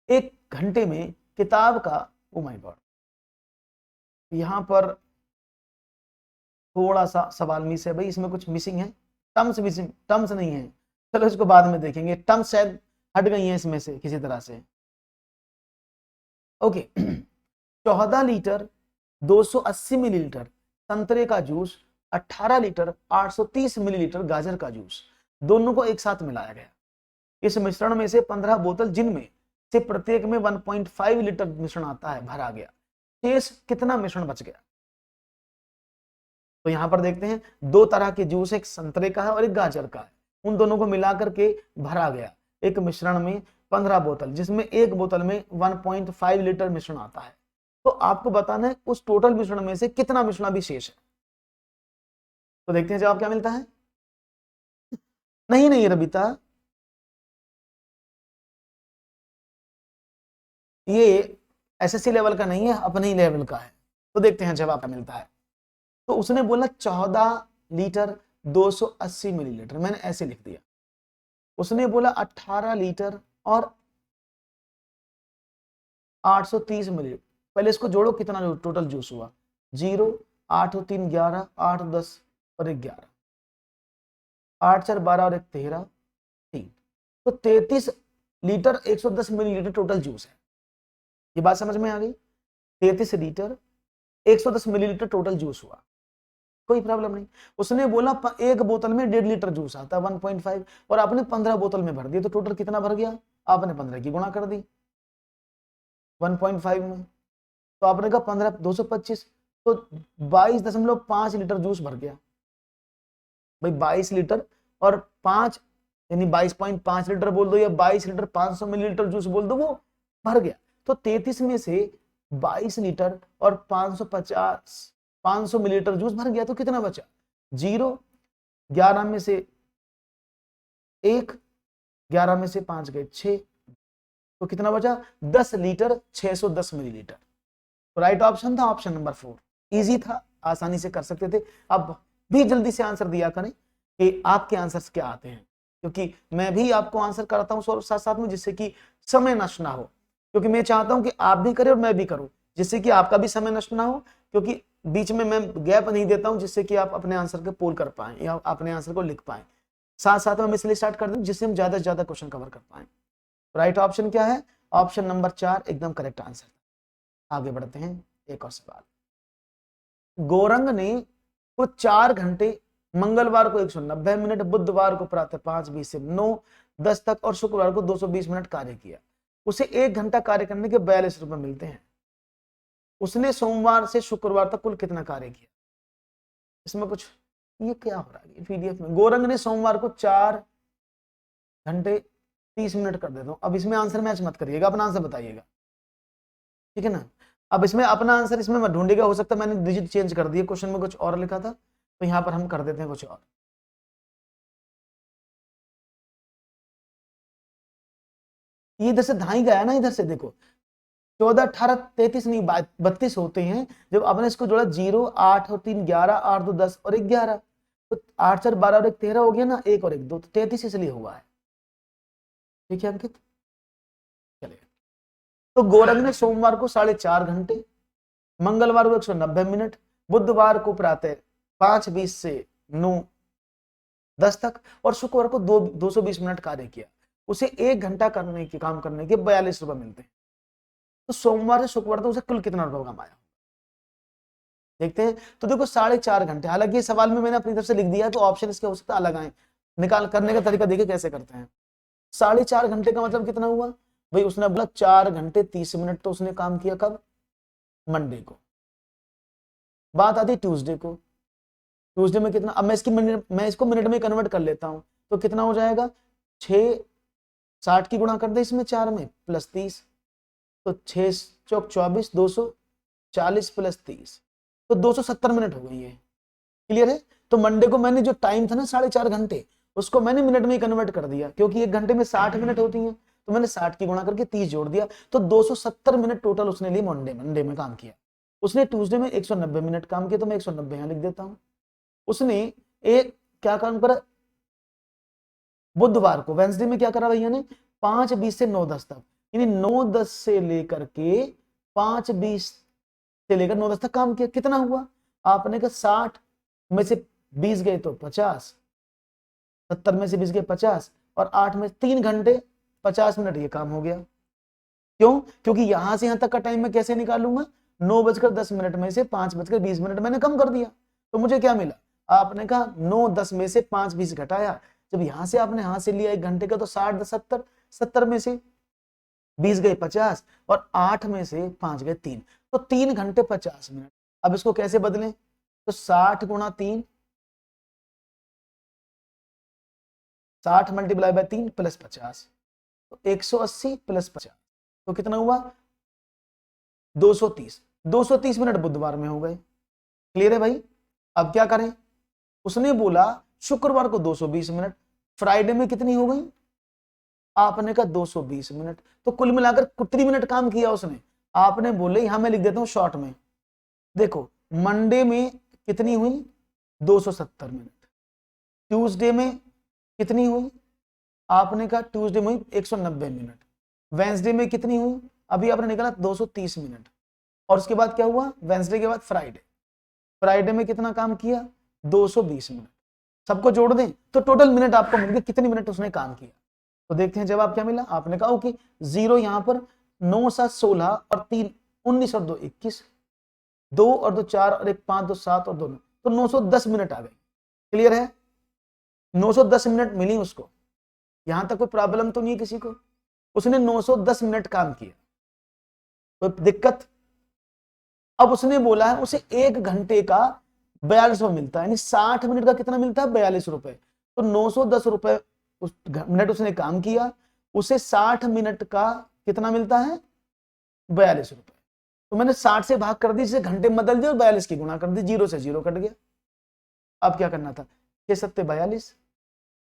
एक घंटे में किताब का, ओ माय गॉड, यहां पर थोड़ा सा सवाल मिस है भाई, इसमें कुछ मिसिंग है, टर्म्स मिसिंग, टर्म्स नहीं है। चलो इसको बाद में देखेंगे, टर्म्स शायद हट गई हैं इसमें से किसी तरह से। ओके 14 लीटर 280 मिलीलीटर संतरे का जूस, 18 लीटर 830 मिलीलीटर गाजर का जूस, दोनों को एक साथ मिलाया गया। इस मिश्रण में से 15 बोतल, जिनमें से प्रत्येक में 1.5 लीटर मिश्रण आता है, भरा गया। शेष कितना मिश्रण बच गया? तो यहां पर देखते हैं दो तरह के जूस, एक संतरे का है और एक गाजर का है, उन दोनों को मिलाकर के भरा गया एक मिश्रण में 15 बोतल, जिसमें एक बोतल में 1.5 लीटर मिश्रण आता है। तो आपको बताना है उस टोटल मिश्रण में से कितना मिश्रण अभी शेष है। तो देखते हैं जवाब क्या मिलता है। नहीं नहीं रबिता, ये एसएससी लेवल का नहीं है, अपने ही लेवल का है। तो देखते हैं जवाब क्या मिलता है। तो उसने बोला 14 लीटर 280 मिलीलीटर, मैंने ऐसे लिख दिया। उसने बोला 18 लीटर और 830 मिलीलीटर, पहले इसको जोड़ो कितना टोटल जूस हुआ, 0 8 और 3 11, 8 10 और 1 11, 8 4 12 और 1 13, 3, तो 33 लीटर 110 मिलीलीटर टोटल जूस है। ये बात समझ में आ गई? 33 लीटर 110 मिलीलीटर टोटल जूस हुआ, कोई प्रॉब्लम नहीं। उसने बोला एक बोतल में 1.5 लीटर जूस आता है 1.5, और आपने 15 बोतल में भर दिया, तो टोटल कितना भर गया? आपने 15 की गुणा कर दी 1.5 में, तो आपने कहा 15 225, तो 22.5 लीटर जूस भर गया भाई। 22 लीटर और 5 यानी 22.5 लीटर बोल दो, या 22 लीटर 500 मिलीलीटर जूस बोल दो, वो भर गया। तो 33 में से 22 लीटर और 500 मिलीलीटर जूस भर गया, तो कितना बचा? 0, 11 में से 1, 11 में से 5 गए 6, तो कितना बचा? 10 लीटर 610 मिलीलीटर। तो राइट ऑप्शन था ऑप्शन नंबर 4। इजी था, आसानी से कर सकते थे। अब भी जल्दी से आंसर दिया करें कि आपके आंसर्स क्या आते हैं, क्योंकि मैं भी आपको आंसर कराता हूं साथ साथ में, जिससे कि समय नष्ट ना हो, क्योंकि मैं चाहता हूं कि आप भी करें और मैं भी करूं, जिससे कि आपका भी समय नष्ट ना हो, क्योंकि बीच में मैं गैप नहीं देता हूं, जिससे कि आप अपने आंसर को पोल कर पाए या अपने आंसर को लिख पाए। साथ साथ में हम इसलिए स्टार्ट कर दें जिससे हम ज्यादा से ज्यादा क्वेश्चन कवर कर पाए। राइट ऑप्शन क्या है? ऑप्शन नंबर 4 एकदम करेक्ट आंसर। आगे बढ़ते हैं, एक और सवाल। गोरंग ने कुछ 4 घंटे, मंगलवार को 190 मिनट, बुधवार को प्रातः 5:20 से 9:10 तक और शुक्रवार को 220 मिनट कार्य किया। उसे 1 घंटा कार्य करने के 42 रुपए मिलते हैं। उसने सोमवार से शुक्रवार तक कुल कितना कार्य किया? इसमें कुछ, ये क्या हो रहा है पीडीएफ में? गोरंग ने सोमवार को 4 घंटे 30 मिनट कर देता हूं। अब इसमें आंसर मैच मत करिएगा, अपना आंसर बताइएगा, ठीक है ना? अब इसमें अपना आंसर इसमें मत ढूंढिएगा, हो सकता है मैंने डिजिट चेंज कर दिया, क्वेश्चन में कुछ और लिखा था, तो यहां पर हम कर देते हैं कुछ और। ये इधर से धाई गया ना, इधर से देखो 14 18 33 नहीं 32 होते हैं। जब आपने इसको जोड़ा 0 8 और 3 11, 8 2 10 और 1 11, तो 8 4 12 और 1 13 हो गया ना, 1 और 1 2, तो 33 इसलिए हुआ है। ठीक है अंकित, चलिए। तो गोरंग ने सोमवार को 4.5 घंटे, मंगलवार को 190 मिनट, बुधवार को प्रातः 5:20 से 9:10 तक और शुक्रवार को 220 मिनट कार्य किया। उसे 1 घंटा करने के काम करने के 42 रुपए मिलते हैं। तो सोमवार से शुक्रवार तक उसे कुल कितना रुपए कमाया? देखते हैं। तो देखो 4.5 घंटे, हालांकि ये सवाल में मैंने अपनी तरफ से लिख दिया है, तो ऑप्शन इसके हो सकता है अलग आए। निकाल करने का तरीका देखिए कैसे करते हैं। 4.5 घंटे का मतलब कितना हुआ भाई? उसने बोला 4 घंटे 30 मिनट, तो उसने काम किया कब? मंडे को। बात आती ट्यूसडे को। ट्यूसडे में कितना? अब मैं इसको मिनट में कन्वर्ट कर लेता हूं, तो कितना हो जाएगा? 6 60 की गुणा कर दे इसमें 4 में प्लस 30, तो 6 चौक 24, 240 प्लस 30, तो 270 मिनट हो गई है। क्लियर है। तो मंडे को मैंने जो टाइम था ना 4.5 घंटे, उसको मैंने मिनट में कन्वर्ट कर दिया, क्योंकि 1 घंटे में 60 मिनट होती हैं, तो मैंने 60 की गुणा करके 30 जोड़ दिया, तो 270 मिनट टोटल उसने लिए मंडे में काम किया। उसने ट्यूसडे में 190 मिनट काम किया, तो मैं 190 यहां लिख देता हूं। उसने एक क्या काम करा बुधवार को, वेंसडे में क्या करा भैया ने 5:20 से 9:10 तक, यानी 9:10 से लेकर के 5:20 से लेकर 9:10 तक काम किया। कितना हुआ आपने कहा 60 में से 20 गए तो 50, 70 में से 20 गए 50, और 8 में 3 घंटे 50 मिनट ये काम हो गया। क्यों? क्योंकि यहां से यहां तक का टाइम मैं कैसे निकालूंगा, 9:10 में से 5:20 मैंने कम कर दिया, तो मुझे क्या मिला, आपने कहा 9:10 में से 5:20 घटाया, जब यहां से आपने हाथ से लिया 1 घंटे का, तो 60 70, 70 में से 20 गए 50, और 8 में से 5 गए 3, तो 3 घंटे 50 मिनट। अब इसको कैसे बदलें, तो 60 गुणा 3, 60 मल्टीप्लाई बाय 3 प्लस 50, तो 180 प्लस 50, तो कितना हुआ 230। 230 मिनट बुधवार में हो गए। क्लियर है भाई। अब क्या करें, उसने बोला शुक्रवार को 220 मिनट, फ्राइडे में कितनी हो गई, आपने कहा 220 मिनट, तो कुल मिलाकर कितनी मिनट काम किया उसने, आपने बोले यहां मैं लिख देता हूं शॉर्ट में, देखो मंडे में कितनी हुई 270 मिनट, ट्यूसडे में कितनी हुई, आपने कहा ट्यूसडे में हुई 190 मिनट, वेंसडे में कितनी हुई, अभी आपने निकाला 230 मिनट, और उसके बाद क्या हुआ, वेंसडे के बाद फ्राइडे, फ्राइडे में कितना काम किया 220 मिनट, सबको जोड़ दें तो टोटल मिनट आपको मिल गए कितने मिनट उसने काम किया। तो देखते हैं जवाब क्या मिला, आपने कहा कि 0 यहां पर 9 7 16 और 3 19 और 2 21, 2 और 2 4 और 1 5 2 7 और 2 9, तो 910 मिनट आ गए। क्लियर है, 910 मिनट मिली उसको, यहां तक कोई प्रॉब्लम तो नहीं है किसी को, उसने 910 मिनट काम किया, कोई दिक्कत। अब उसने बोला है उसे 1 घंटे का 42 मिलता है, यानी 60 मिनट का कितना मिलता है 42 रुपए, तो 910 रुपए उस मिनट उसने काम किया, उसे 60 मिनट का कितना मिलता है 42 रुपए, तो मैंने 60 से भाग कर दी, जिसे घंटे में बदल दिया और 42 की गुणा कर दी, 0 से 0 कट गया। अब क्या करना था, 6 7 42,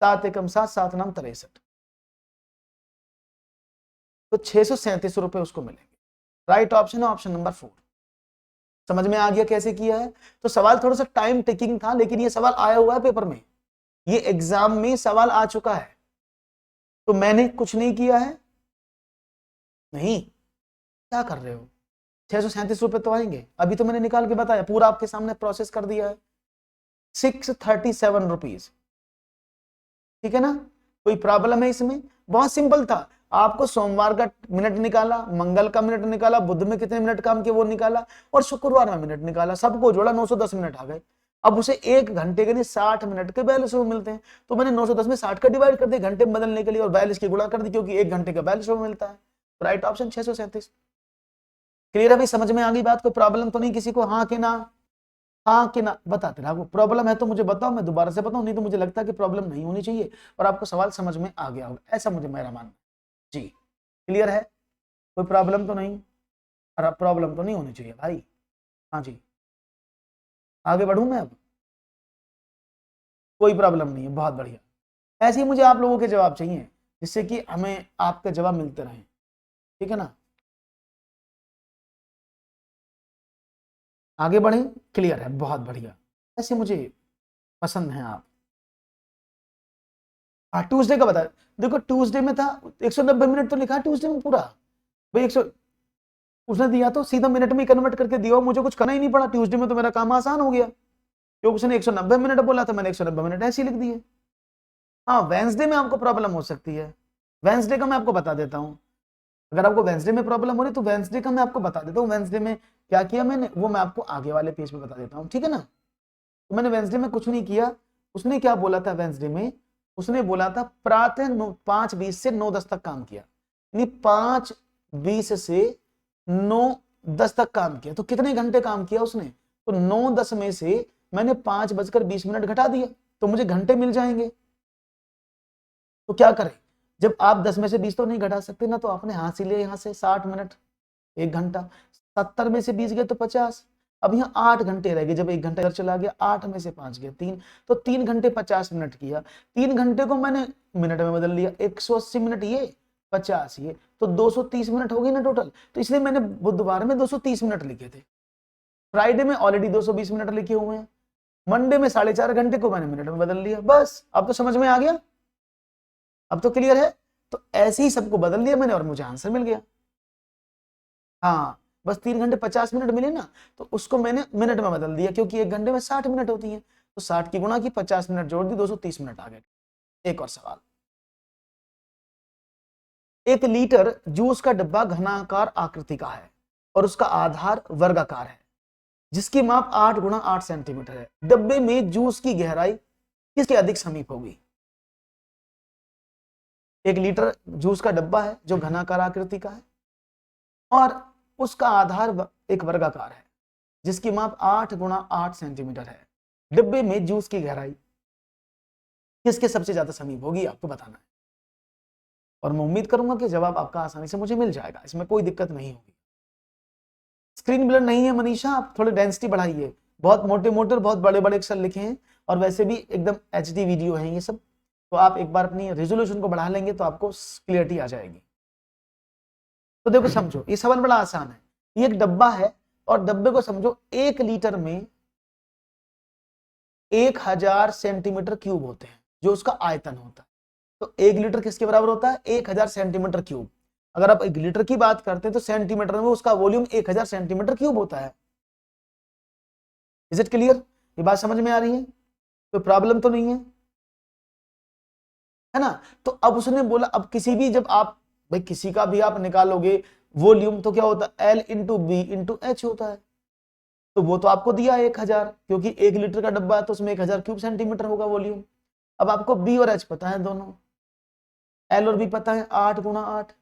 7 एकम 7, 7 नाम 63, तो 637 रुपए उसको मिलेंगे। राइट ऑप्शन है ऑप्शन नंबर 4। समझ में आ गया कैसे किया है। तो सवाल थोड़ा सा टाइम टेकिंग था, लेकिन ये सवाल आया हुआ है पेपर में, ये एग्जाम में सवाल आ चुका है, तो मैंने कुछ नहीं किया है, नहीं क्या कर रहे हो, 637 रुपए तो आएंगे, अभी तो मैंने निकाल के बताया, पूरा आपके सामने प्रोसेस कर दिया है, 637 रुपीज। ठीक है ना, कोई प्रॉब्लम है इसमें, बहुत सिंपल था, आपको सोमवार का मिनट निकाला, मंगल का मिनट निकाला, बुध में कितने मिनट काम किए वो निकाला, और शुक्रवार में मिनट निकाला, सबको जोड़ा 910 मिनट आ गए। अब उसे 1 घंटे के लिए 60 मिनट के 42 मिलते हैं, तो मैंने 910 में 60 का डिवाइड कर दिया घंटे में बदलने के लिए, और 42 की गुणा कर दी, क्योंकि 1 घंटे का 42 मिलता है। Right option 637। क्लियर है भाई, समझ में आ गई बात, कोई प्रॉब्लम तो नहीं किसी को, हाँ कि ना, हाँ कि ना बताते रहो, प्रॉब्लम है तो मुझे बताओ, मैं दोबारा से बताऊं, नहीं तो मुझे लगता है कि प्रॉब्लम नहीं होनी चाहिए और आपको सवाल समझ में आ गया होगा, ऐसा मुझे मेरा मानना जी। क्लियर है, कोई प्रॉब्लम तो नहीं, और प्रॉब्लम तो नहीं होनी चाहिए भाई। हाँ जी, आगे बढ़ूं मैं अब, कोई प्रॉब्लम नहीं है, बहुत बढ़िया। ऐसे ही मुझे आप लोगों के जवाब चाहिए, जिससे कि हमें आपके जवाब मिलते रहें, ठीक है ना, आगे बढ़े। क्लियर है, बहुत बढ़िया, ऐसे मुझे पसंद है आप। हाँ ट्यूसडे का बता, देखो ट्यूसडे में था 190 मिनट तो लिखा है ट्यूसडे में पूरा, भाई 100 उसने दिया तो सीधा मिनट में कन्वर्ट करके दिया, मुझे कुछ करना ही नहीं पड़ा, ट्यूसडे में तो मेरा काम आसान हो गया, क्योंकि उसने 190 मिनट बोला था, मैंने 190 मिनट ऐसे ही लिख दिए। हाँ वेंसडे में आपको प्रॉब्लम हो सकती है, वेंसडे का मैं आपको बता देता हूँ, अगर आपको वेंसडे में प्रॉब्लम हो रही तो वेंसडे का मैं आपको बता देता हूँ, वेंसडे में क्या किया मैंने वो मैं आपको आगे वाले पेज पे बता देता हूँ, ठीक है ना। तो मैंने वेंसडे में कुछ नहीं किया, उसने क्या बोला था वेंसडे में, उसने बोला था प्रातः 5:20 से 9:10 तक काम किया, यानी 5:20 से 9:10 तक काम किया, तो कितने घंटे काम किया उसने, तो 9:10 में से मैंने 5:20 घटा दिया, तो मुझे घंटे मिल जाएंगे। तो क्या करें, जब आप 10 में से 20 तो नहीं घटा सकते ना, तो आपने हाथ से लिया यहाँ से 60 मिनट 1 घंटा, 70 में से 20 गए तो 50, अब यहाँ 8 घंटे रह गए। जब 1 घंटा इधर चला गया, 8 में से 5 गया 3, तो 3 घंटे 50 मिनट किया। 3 घंटे को मैंने मिनट में बदल लिया, 180 मिनट ये 50 ये, तो 230 मिनट हो गई ना टोटल। तो इसलिए मैंने बुधवार में 230 मिनट लिखे थे, फ्राइडे में ऑलरेडी 220 मिनट लिखे हुए हैं, मंडे में 4.5 घंटे को मैंने मिनट में बदल लिया। बस अब तो समझ में आ गया, अब तो क्लियर है। तो ऐसे ही सबको बदल लिया मैंने और मुझे आंसर मिल गया। हाँ, बस 3 घंटे 50 मिनट मिले ना, तो उसको मैंने मिनट में बदल दिया, क्योंकि 1 घंटे में 60 मिनट होती है, तो 60 की गुणा की, 50 मिनट जोड़ दी, 230 मिनट आ गए। एक और सवाल, 1 लीटर जूस का डिब्बा घनाकार आकृति का है और उसका आधार वर्गाकार है, जिसकी माप 8 गुणा 8 सेंटीमीटर है। डब्बे में जूस की गहराई किसके अधिक समीप होगी? 1 लीटर जूस का डब्बा है जो घनाकार आकृति का है और उसका आधार एक वर्गाकार है, जिसकी माप 8 गुणा 8 सेंटीमीटर है। डिब्बे में जूस की गहराई किसके सबसे ज्यादा समीप होगी, आपको बताना है। और मैं उम्मीद करूंगा कि जवाब आपका आसानी से मुझे मिल जाएगा, इसमें कोई दिक्कत नहीं होगी। स्क्रीन ब्लर नहीं है मनीषा, आप थोड़े डेंसिटी बढ़ाइए, बहुत मोटे मोटे और बहुत बड़े बड़े अक्षर लिखे हैं, और वैसे भी एकदम HD वीडियो है ये सब, तो आप एक बार अपनी रेजोल्यूशन को बढ़ा लेंगे तो आपको क्लियरिटी आ जाएगी। तो देखो समझो, ये सवाल बड़ा आसान है। ये एक डब्बा है और डब्बे को समझो 1 लीटर में 1000 सेंटीमीटर क्यूब होते हैं, जो उसका आयतन होता है। तो 1 लीटर किसके बराबर होता है? 1000 सेंटीमीटर क्यूब। अगर आप 1 लीटर की बात करते हैं तो सेंटीमीटर में उसका वॉल्यूम 1000 सेंटीमीटर क्यूब होता है। Is it clear? ये बात समझ में आ रही है? कोई प्रॉब्लम तो नहीं है ना? तो अब उसने बोला, अब किसी भी, जब आप भाई किसी का भी आप निकालोगे वॉल्यूम, तो क्या होता है? L into B into H होता है। तो वो तो आपको दिया 1000, क्योंकि 1 लीटर का डब्बा है तो उसमें 1000 क्यूब सेंटीमीटर होगा वॉल्यूम। अब आपको बी और एच पता है दोनों, एल और बी पता है, 8 गुणा 8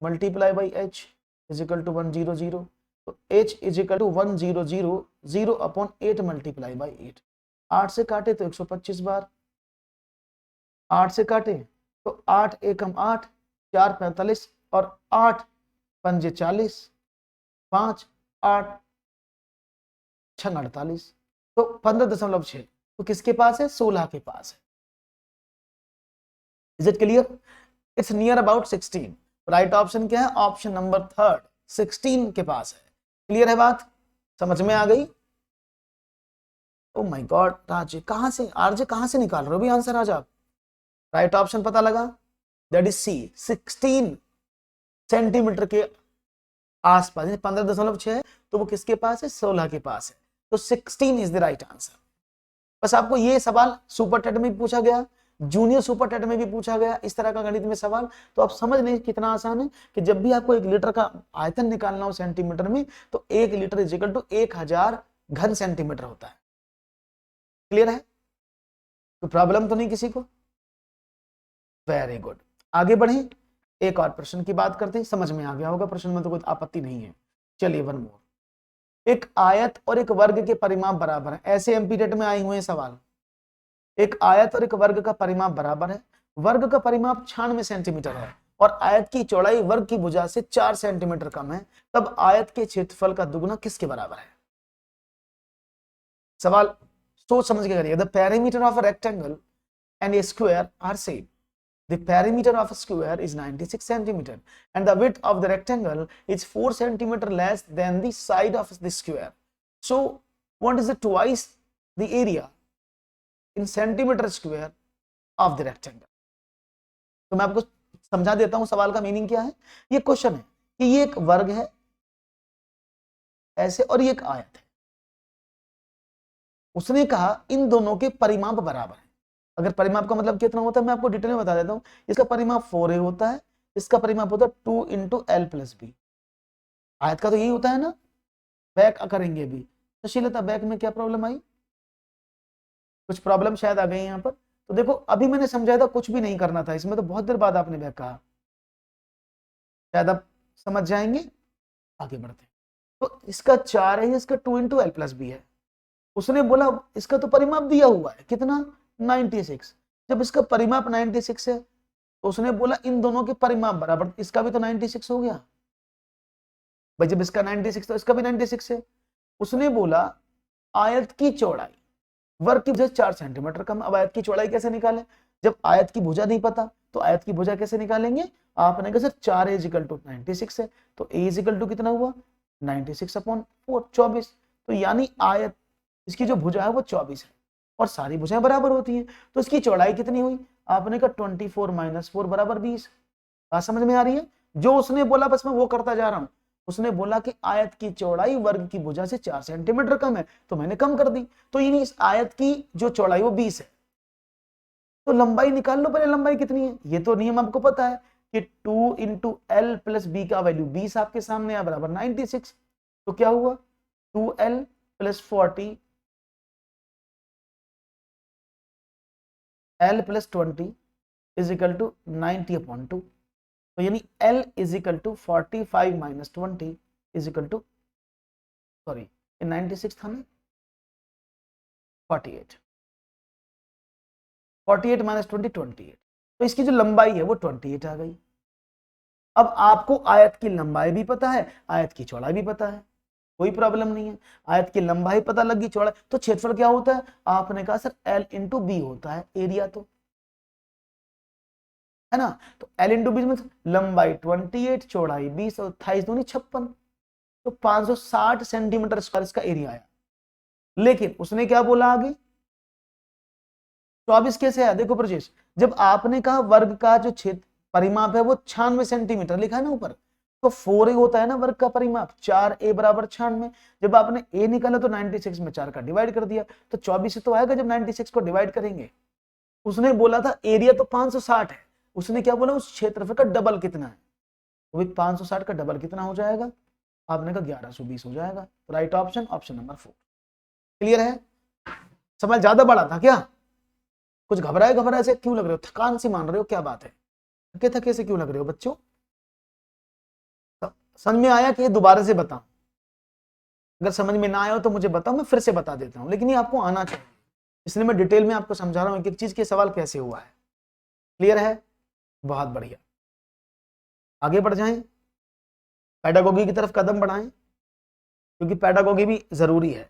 multiply by H is equal to 100, तो H is equal to 100 upon 8 multiply by 8। 8 से काटे तो 125 बार, 8 से काटे तो 8 एकम 8, 4 45 और 8 पंजे 40, 5 8 6 48, तो 15.6। तो किसके पास है? 16 के पास है। Is it clear? It's near about 16। Right option क्या है? ऑप्शन नंबर 3, 16 के पास है। क्लियर है बात? समझ में आ गई? ओ माय गॉड, राजे कहां से, आरजे कहां से निकाल रहे हो भी आंसर आज आप? राइट ऑप्शन पता लगा, दैट इज सी, 16 सेंटीमीटर के आसपास, 15.6 है, तो वो किसके पास है? 16 के पास है। तो 16 इज द राइट आंसर। बस आपको ये सवाल सुपर टेट में भी पूछा गया, जूनियर सुपर टेट में भी पूछा गया इस तरह का गणित में सवाल, तो आप समझ लें कितना आसान है कि जब भी आपको 1 लीटर का आयतन निकालना हो सेंटीमीटर में, तो 1 लीटर इज इक्वल टू 1000 घन सेंटीमीटर होता है। क्लियर है? तो प्रॉब्लम तो नहीं किसी को? वेरी गुड, आगे बढ़े, एक और प्रश्न की बात करते हैं। समझ में आ गया होगा, प्रश्न में तो कोई आपत्ति नहीं है। चलिए वन मोर, एक आयत और एक वर्ग के परिमाप बराबर है, ऐसे एमपी टेट में आए हुए हैं सवाल। एक आयत और एक वर्ग का परिमाप बराबर है, वर्ग का परिमाप 96 सेंटीमीटर है और आयत की चौड़ाई वर्ग की भुजा से 4 सेंटीमीटर कम है, तब आयत के क्षेत्रफल का दुगुना किसके बराबर है? सवाल सोच समझ के करिए। The perimeter of a rectangle and a square are same. The perimeter of a square is 96 centimeter and the width of the rectangle is 4 centimeter less than the side of the square. So what is the twice the area in centimeter square of the rectangle? तो मैं आपको समझा देता हूं सवाल का meaning क्या है। ये क्वेश्चन है कि ये एक वर्ग है ऐसे और ये एक आयत है, उसने कहा इन दोनों के परिमाप बराबर है। अगर परिमाप का मतलब कितना होता है मैं आपको डिटेल में बता देता हूं। इसका परिमाप 4a होता है, इसका परिमाप होता है 2 इंटू एल प्लस बी। आयत का तो यही होता है ना, बैक करेंगे भी। तो शीलता बैक में क्या प्रॉब्लम आई? कुछ प्रॉब्लम शायद आ गई यहाँ पर। तो देखो अभी मैंने समझाया था कुछ भी नहीं करना था इसमें, तो बहुत देर बाद आपने बैक कहा, शायद आप समझ जाएंगे। आगे बढ़ते हैं। तो इसका 4 है, इसका 2 इंटू एल प्लस बी है। उसने बोला इसका तो परिमाप दिया हुआ है कितना, 96। जब इसका परिमाप 96 है तो उसने बोला इन दोनों के परिमाप बराबर, इसका भी तो 96 हो गया भाई, जब इसका 96 तो इसका भी 96 है। उसने बोला आयत की चौड़ाई वर्ग की भुजा 4 सेंटीमीटर कम। अब आयत की चौड़ाई कैसे निकालें, जब आयत की भुजा नहीं पता तो आयत की भुजा कैसे निकालेंगे, आपने कहा सर 4 a = 96 है, तो a = कितना हुआ 96/4 24। तो यानी आयत इसकी जो भुजा है वो 24 है और सारी भुजाएं बराबर होती हैं, तो इसकी चौड़ाई कितनी हुई, आपने कहा 24 - 4 = 20। बात समझ में आ रही है, जो उसने बोला बस मैं वो करता जा रहा हूं। उसने बोला कि आयत की चौड़ाई वर्ग की भुजा से 4 सेंटीमीटर कम है, तो मैंने कम कर दी, तो यानी इस आयत की जो चौड़ाई वो 20 है, तो लंबाई निकाल लो पहले, लंबाई कितनी है, ये तो नियम आपको पता है कि 2 × L + B का वैल्यू 20 आपके सामने है बराबर 96। तो क्या हुआ 2L + 40 L + 20 = 90/2। तो यानी L = 45 - 20 = सॉरी 96 था ना 48 - 20 28। तो इसकी जो लंबाई है वो 28 आ गई। अब आपको आयत की लंबाई भी पता है, आयत की चौड़ाई भी पता है, कोई प्रॉब्लम नहीं है। आयत की लंबाई पता लगी, चौड़ाई, तो क्षेत्रफल क्या होता है, आपने कहा सर L × B होता है, एरिया तो है ना। तो L × B में लंबाई 28 चौड़ाई 20 और 28 दूनी 56, तो 560 सेंटीमीटर स्क्वायर इसका एरिया आया। लेकिन उसने क्या बोला आगे 24 कैसे आया, देखो प्रजेश, जब आपने कहा वर्ग का जो क्षेत्र परिमाप है वो 96 सेंटीमीटर लिखा है ना ऊपर, तो 4a होता है ना वर्ग का परिमाप, 4a = 96। जब आपने a निकाला तो 96 में 4 का डिवाइड कर दिया, तो 24 से तो आएगा जब 96 को डिवाइड करेंगे। उसने बोला था एरिया तो 560 है, उसने क्या बोला उस क्षेत्रफल का डबल कितना है, तो भाई 560 का डबल कितना हो जाएगा, आपने कहा 1120 हो जाएगा। तो right option option number 4। Clear है, सवाल ज्यादा बड़ा था क्या, कुछ घबराए से क्यों लग रहे हो, थकान सी मान रहे हो, क्या बात है, थके थके से क्यों लग रहे हो बच्चों, समझ में आया कि दोबारा से बताऊं, अगर समझ में ना आया हो तो मुझे बताओ, मैं फिर से बता देता हूं, लेकिन ये आपको आना चाहिए, इसलिए मैं डिटेल में आपको समझा रहा हूं एक एक चीज के सवाल कैसे हुआ है। क्लियर है, बहुत बढ़िया, आगे बढ़ जाएं, पेडागोगी की तरफ कदम बढ़ाएं, क्योंकि पेडागोगी भी जरूरी है।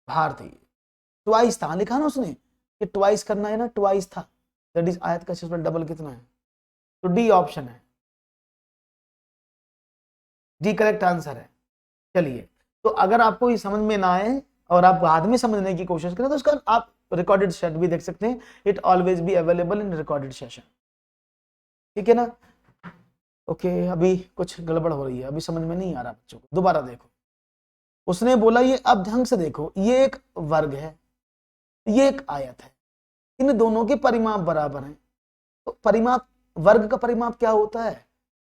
भारतीय ट्वाइस था लिखा ना उसने कि ट्वाइस करना है ना, ट्वाइस था, दैट इज आयत का क्षेत्रफल डबल कितना है, तो डी ऑप्शन है, डी करेक्ट आंसर है। चलिए, तो अगर आपको ये समझ में ना आए और आप बाद में समझने की कोशिश करें तो उसका आप रिकॉर्डेड सेशन भी देख सकते हैं, it always be available in recorded session, ठीक है ना। ओके, अभी कुछ गड़बड़ हो रही है, अभी समझ में नहीं आ रहा बच्चों को, दोबारा देखो। उसने बोला ये, अब ढंग से देखो, ये एक वर्ग है, ये एक आयत है, इन दोनों के परिमाप बराबर हैं, तो परिमाप, वर्ग का परिमाप क्या होता है,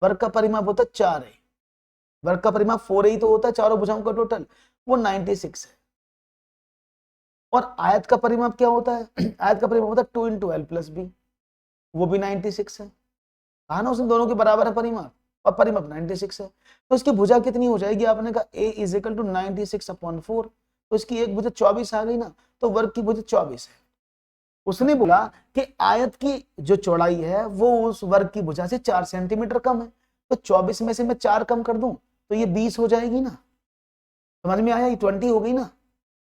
वर्ग का परिमाप होता है 4a, वर्ग का परिमाप 4a ही तो होता है, चारों भुजाओं का टोटल, वो 96 है। और आयत का परिमाप क्या होता है, आयत का परिमाप होता है 2 × L + B, वो भी 96 है, कहा ना उसने दोनों के बराबर है परिमाप, और परिमाप 96 है, तो इसकी भुजा कितनी हो जाएगी, आपने कहा a = 96/4, तो इसकी एक भुजा 24 आ गई ना, तो वर्ग की भुजा 24 है। उसने बोला कि आयत की जो चौड़ाई है वो उस वर्ग की भुजा से 4 सेंटीमीटर कम है, तो 24 में से मैं 4 कम कर दूं तो ये 20 हो जाएगी ना, समझ में आया, ये 20 हो गई ना।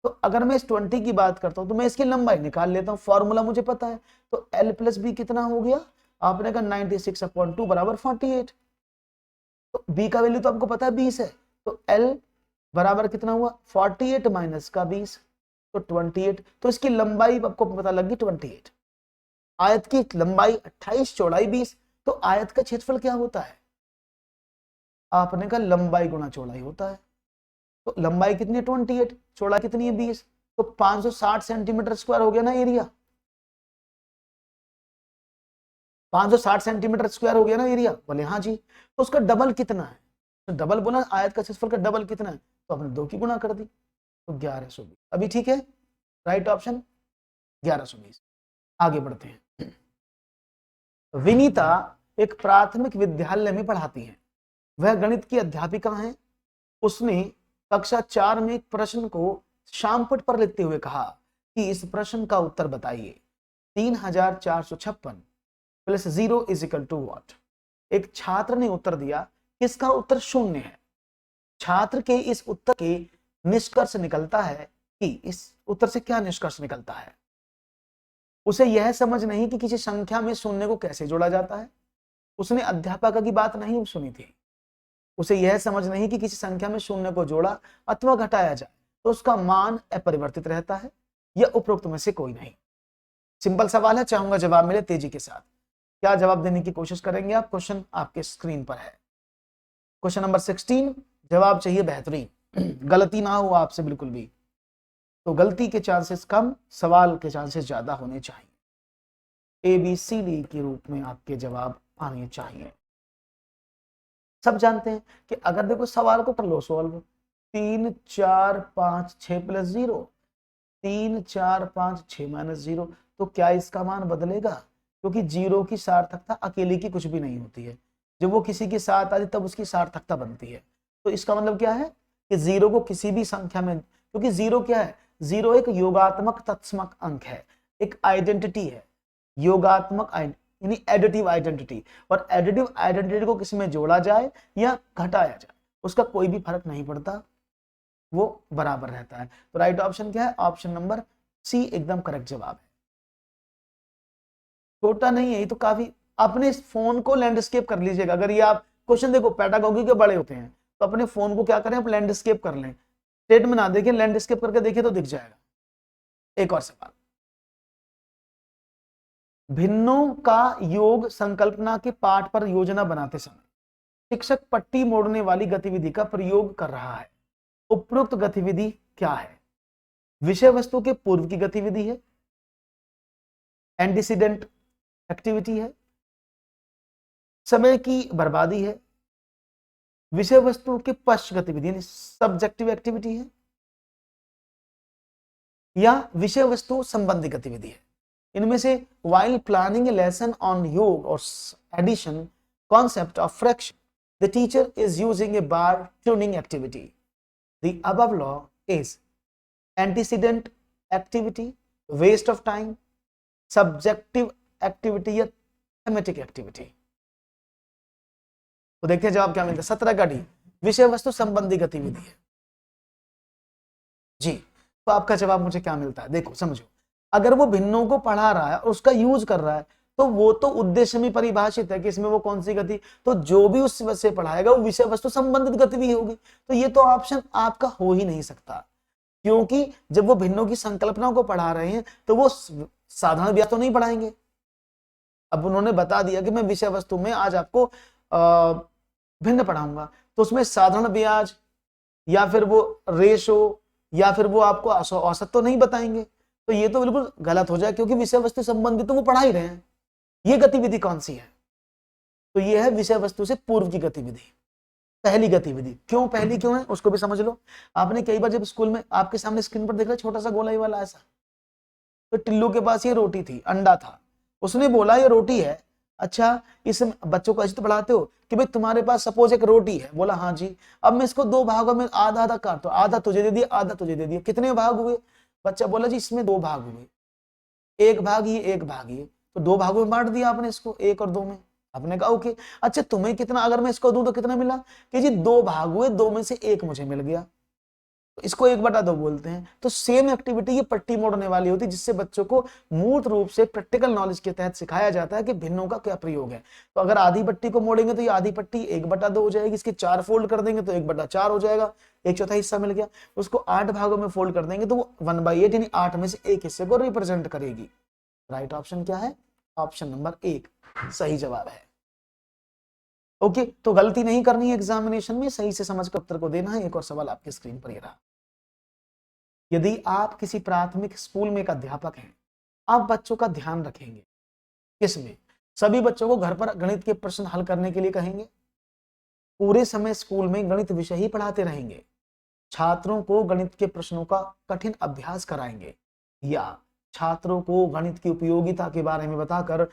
तो अगर मैं इस 20 की बात करता हूं तो मैं इसकी लंबाई निकाल लेता हूं, फॉर्मूला मुझे पता है, तो L + B कितना हो गया, आपने कहा 96/2 = 48, तो B का वैल्यू तो आपको पता है 20 है, तो L बराबर कितना हुआ 48 - का 20, तो 28, तो इसकी लंबाई आपको पता लग गई 28, आयत की लंबाई 28 चौड़ाई 20, तो आयत का क्षेत्रफल क्या होता है, आपने कहा लंबाई गुणा चौड़ाई होता है, तो लंबाई कितनी है 28, चौड़ाई कितनी है 20, तो 560 सेंटीमीटर स्क्वायर हो गया ना एरिया, 560 सेंटीमीटर स्क्वायर हो गया ना एरिया, बोले हाँ जी, तो उसका डबल कितना है, तो डबल बोला आयत का क्षेत्रफल का डबल कितना है, तो आपने 2 की गुणा कर दी, तो 1120, अभी ठीक है, राइट ऑप्शन 1120। आगे बढ़ते हैं। विनीता एक प्राथमिक विद्यालय में पढ़ाती है, वह गणित की अध्यापिका है, उसने कक्षा 4 में एक प्रश्न को शामपट पर लिखते हुए कहा कि इस प्रश्न का उत्तर बताइए। 3456 plus 0 is equal to what. एक छात्र ने उत्तर दिया, इसका उत्तर 0 है। छात्र के इस उत्तर के निष्कर्ष निकलता है कि इस उत्तर से क्या निष्कर्ष निकलता है? उसे यह समझ नहीं कि किसी संख्या में शून्य को कैसे जोड़ा जाता है। उसने अध्यापक की बात नहीं सुनी थी। उसे यह समझ नहीं कि किसी संख्या में शून्य को जोड़ा अथवा घटाया जाए तो उसका मान अपरिवर्तित रहता है। यह उपरोक्त में से कोई नहीं। सिंपल सवाल है, चाहूंगा जवाब मिले तेजी के साथ। क्या जवाब देने की कोशिश करेंगे आप? क्वेश्चन आपके स्क्रीन पर है। क्वेश्चन नंबर 16, जवाब चाहिए बेहतरीन, गलती ना हो आपसे बिल्कुल भी। तो गलती के चांसेस कम, सवाल के चांसेस ज्यादा होने चाहिए। ABCD के रूप में आपके जवाब आने चाहिए। सब जानते हैं कि अगर देखो सवाल को कर लो सॉल्व, 3 4 5 6 प्लस 0, 3 4 5 6 माइनस 0, तो क्या इसका मान बदलेगा? क्योंकि 0 की सार्थकता अकेले की कुछ भी नहीं होती है, जब वो किसी के साथ आती तब उसकी सार्थकता बनती है। तो इसका मतलब क्या है कि 0 को किसी भी संख्या में, क्योंकि 0 क्या है, 0 एक योगात्मक तत्समक अंक है, एक आइडेंटिटी है, योगात्मक यानी एडिटिव आइडेंटिटी। और एडिटिव आइडेंटिटी को किसी में जोड़ा जाए या घटाया जाए उसका कोई भी फर्क नहीं पड़ता, वो बराबर रहता है। तो राइट ऑप्शन क्या है? ऑप्शन नंबर सी एकदम करेक्ट जवाब है। छोटा नहीं है ये तो काफी, अपने फोन को लैंडस्केप कर लीजिएगा। अगर ये आप क्वेश्चन देखो पैडागोगी के बड़े होते हैं, तो अपने फोन को क्या करें, आप लैंडस्केप कर लें, स्टेट में ना देखें, लैंडस्केप करके देखें तो दिख जाएगा। एक और सवाल, भिन्नों का योग संकल्पना के पाठ पर योजना बनाते समय शिक्षक पट्टी मोड़ने वाली गतिविधि का प्रयोग कर रहा है। उपरोक्त गतिविधि क्या है? विषय वस्तु के पूर्व की गतिविधि है, एंटीसीडेंट एक्टिविटी है, समय की बर्बादी है, विषय वस्तु के पश्च गतिविधि यानी सब्जेक्टिव एक्टिविटी है, या विषय वस्तु संबंधी गतिविधि है। इनमें से while planning a lesson on योग or addition concept of fraction, the teacher is using a bar tuning activity. The above law is antecedent activity, waste of time, subjective activity या thematic activity. तो देखते हैं जवाब क्या मिलता है। 17 का डी, विषय वस्तु संबंधी गतिविधि है जी। तो आपका जवाब मुझे क्या मिलता है? देखो समझो, अगर वो भिन्नों को पढ़ा रहा है और उसका यूज कर रहा है तो वो तो उद्देश्य में परिभाषित है कि इसमें वो कौन सी गति, तो जो भी उस से पढ़ाएगा वो विषय वस्तु संबंधित गतिविधि होगी। तो ये तो ऑप्शन आपका हो ही नहीं सकता, क्योंकि जब वो भिन्नों की संकल्पनाओं को पढ़ा रहे हैं तो वो साधारण ब्याज तो नहीं पढ़ाएंगे। अब उन्होंने बता दिया कि मैं विषय वस्तु में आज आपको भिन्न पढ़ाऊंगा, तो उसमें साधारण ब्याज या फिर वो रेशो या फिर वो आपको औसत तो नहीं बताएंगे। तो ये तो बिल्कुल गलत हो जाए, क्योंकि विषय वस्तु संबंधित तो वो पढ़ा ही रहे हैं। ये गतिविधि कौन सी है? तो ये है विषय वस्तु से पूर्व की गतिविधि, पहली गतिविधि। क्यों पहली क्यों है उसको भी समझ लो। आपने कई बार जब स्कूल में आपके सामने स्क्रीन पर देख रहे छोटा सा गोलाई वाला ऐसा, तो टिल्लू के पास ये रोटी थी, अंडा था, उसने बोला ये रोटी है। अच्छा, इस बच्चों को ऐसे तो पढ़ाते हो कि भाई तुम्हारे पास सपोज एक रोटी है, बोला हाँ जी, अब मैं इसको दो भागों में आधा आधा काटो, आधा तुझे दे दिया आधा तुझे दे दिया, कितने भाग हुए? बच्चा बोला जी इसमें 2 भाग हुए, एक भाग ये एक भाग ये, तो 2 भागों में बांट दिया आपने इसको, 1 और 2 में। आपने कहा ओके, अच्छा तुम्हें कितना, अगर मैं इसको दूं तो कितना मिला? कि जी 2 भाग हुए, 2 में से 1 मुझे मिल गया, तो इसको 1/2 बोलते हैं। तो सेम एक्टिविटी ये पट्टी मोड़ने वाली होती है, जिससे बच्चों को मूर्त रूप से प्रैक्टिकल नॉलेज के तहत सिखाया जाता है कि भिन्नों का क्या प्रयोग है। तो अगर आधी पट्टी को मोड़ेंगे तो ये आधी पट्टी 1/2 हो जाएगी, इसके 4 फोल्ड कर देंगे तो 1/4 हो जाएगा, 1/4 हिस्सा मिल गया। उसको 8 भागों में फोल्ड कर देंगे तो वो 1/8 यानी 8 में से 1 हिस्से को रिप्रेजेंट करेगी। राइट ऑप्शन क्या है? ऑप्शन नंबर 1 सही जवाब है। ओके, तो गलती नहीं करनी है एग्जामिनेशन में, सही से समझ कर उत्तर को देना है। एक और सवाल आपके स्क्रीन पर ये रहा। यदि आप किसी प्राथमिक स्कूल में एक अध्यापक हैं, आप बच्चों का ध्यान रखेंगे किसमें? सभी बच्चों को घर पर गणित के प्रश्न हल करने के लिए कहेंगे, पूरे समय स्कूल में गणित विषय ही पढ़ाते रहेंगे, छात्रों को गणित के प्रश्नों का कठिन अभ्यास कराएंगे, या छात्रों को गणित की उपयोगिता के बारे में बताकर